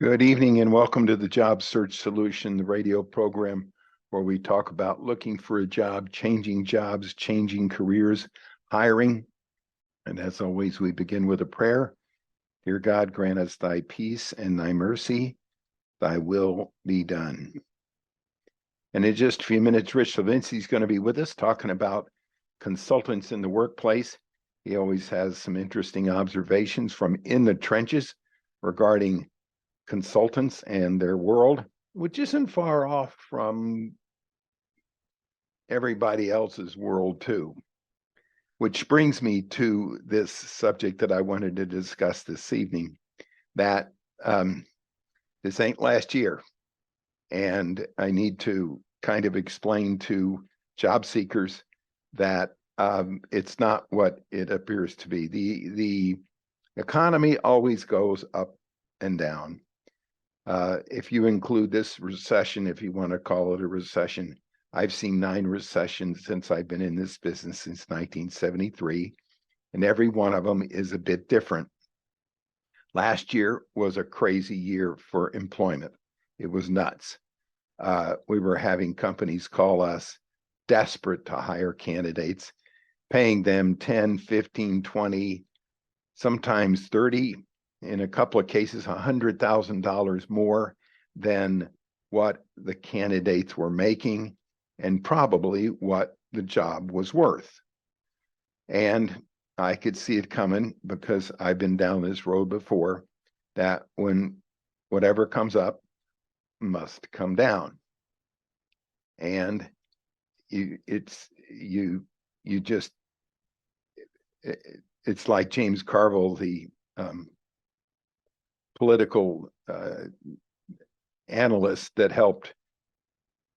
Good evening and welcome to the Job Search Solution, the radio program where we talk about looking for a job, changing jobs, changing careers, hiring. And as always, we begin with a prayer. Dear God, grant us thy peace and thy mercy, thy will be done. And in just a few minutes, Rich Levinsky is going to be with us talking about consultants in the workplace. He always has some interesting observations from in the trenches regarding consultants and their world, which isn't far off from everybody else's world too. Which brings me to this subject that I wanted to discuss this evening, that this ain't last year. And I need to kind of explain to job seekers that it's not what it appears to be. The economy always goes up and down. If you include this recession, if you want to call it a recession, I've seen 9 recessions since I've been in this business since 1973, and every one of them is a bit different. Last year was a crazy year for employment. It was nuts. We were having companies call us desperate to hire candidates, paying them 10, 15, 20, sometimes 30, in a couple of cases, $100,000 more than what the candidates were making and probably what the job was worth. And I could see it coming because I've been down this road before, that when whatever comes up must come down. And it's like James Carville, the political analyst that helped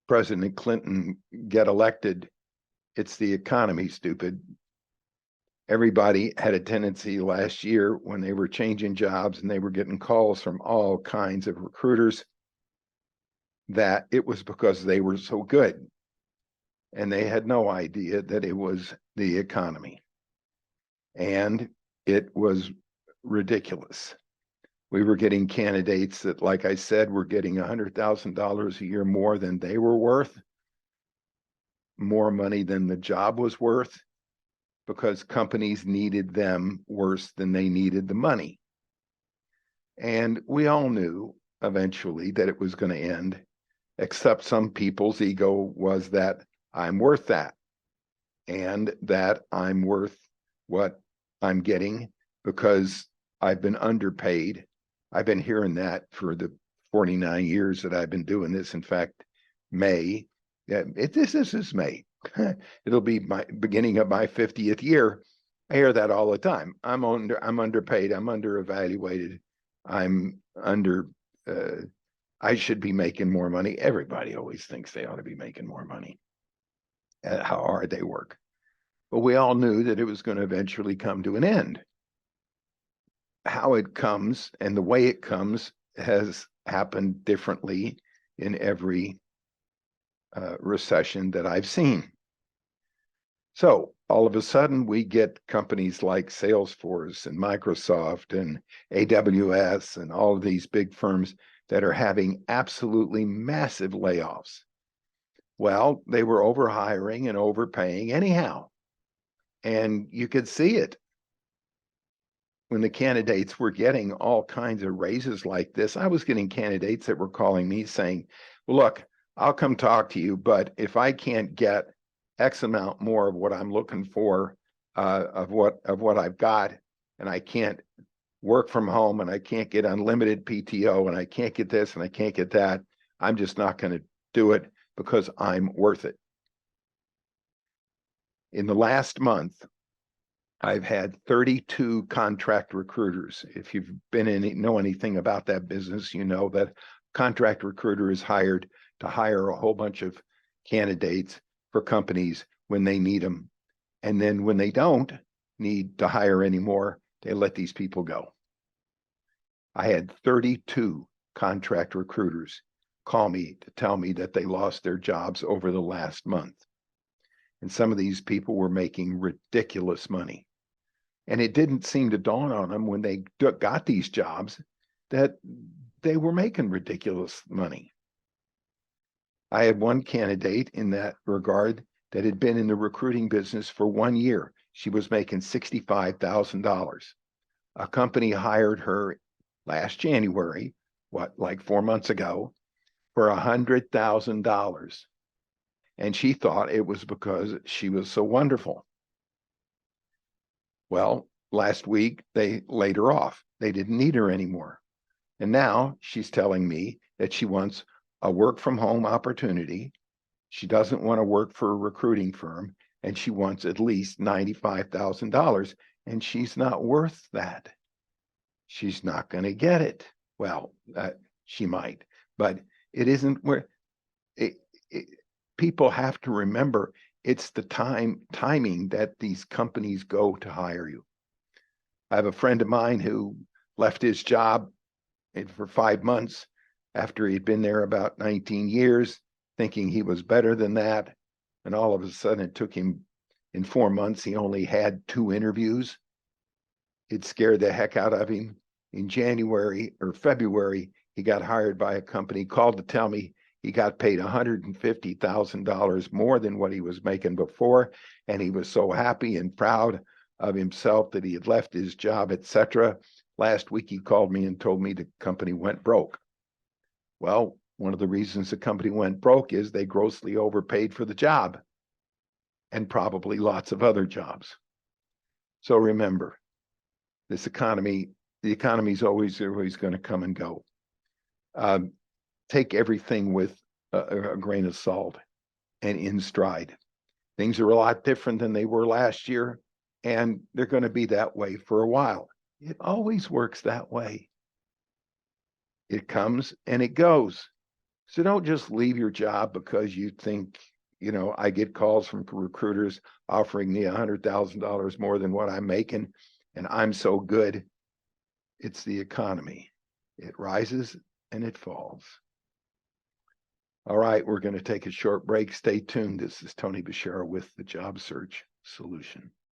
President Clinton get elected. It's the economy, stupid. Everybody had a tendency last year when they were changing jobs and they were getting calls from all kinds of recruiters that it was because they were so good. And they had no idea that it was the economy. And it was ridiculous. We were getting candidates that, like I said, were getting $100,000 a year more than they were worth, more money than the job was worth, because companies needed them worse than they needed the money. And we all knew eventually that it was going to end, except some people's ego was that I'm worth that, and that I'm worth what I'm getting because I've been underpaid. I've been hearing that for the 49 years that I've been doing this. In fact, May, this is May. It'll be my beginning of my 50th year. I hear that all the time. I'm underpaid. I'm underevaluated. I should be making more money. Everybody always thinks they ought to be making more money at how hard they work. But we all knew that it was going to eventually come to an end. How it comes and the way it comes has happened differently in every recession that I've seen. So all of a sudden we get companies like Salesforce and Microsoft and AWS and all of these big firms that are having absolutely massive layoffs. Well, they were overhiring and overpaying anyhow. And you could see it when the candidates were getting all kinds of raises like this. I was getting candidates that were calling me saying, well, look, I'll come talk to you, but if I can't get X amount more of what I'm looking for, of what I've got, and I can't work from home, and I can't get unlimited PTO, and I can't get this, and I can't get that, I'm just not going to do it because I'm worth it. In the last month, I've had 32 contract recruiters. If you've know anything about that business, you know that contract recruiter is hired to hire a whole bunch of candidates for companies when they need them. And then when they don't need to hire anymore, they let these people go. I had 32 contract recruiters call me to tell me that they lost their jobs over the last month. And some of these people were making ridiculous money. And it didn't seem to dawn on them when they got these jobs that they were making ridiculous money. I had one candidate in that regard that had been in the recruiting business for 1 year. She was making $65,000. A company hired her last January, like 4 months ago, for $100,000. And she thought it was because she was so wonderful. Well, last week they laid her off. They didn't need her anymore. And now she's telling me that she wants a work from home opportunity. She doesn't want to work for a recruiting firm, and she wants at least $95,000. And she's not worth that. She's not going to get it. Well, she might, but it isn't where people have to remember it's the timing that these companies go to hire you. I have a friend of mine who left his job for 5 months after he'd been there about 19 years, thinking he was better than that. And all of a sudden it took him, in 4 months, he only had 2 interviews. It scared the heck out of him. In January or February, he got hired by a company, called to tell me he got paid $150,000 more than what he was making before. And he was so happy and proud of himself that he had left his job, etc. Last week, he called me and told me the company went broke. Well, one of the reasons the company went broke is they grossly overpaid for the job, and probably lots of other jobs. So remember, this economy, the economy is always going to come and go. Take everything with a grain of salt and in stride. Things are a lot different than they were last year, and they're going to be that way for a while. It always works that way. It comes and it goes. So don't just leave your job because you think, I get calls from recruiters offering me $100,000 more than what I'm making, and I'm so good. It's the economy. It rises and it falls. All right, we're going to take a short break. Stay tuned. This is Tony Bashara with the Job Search Solution.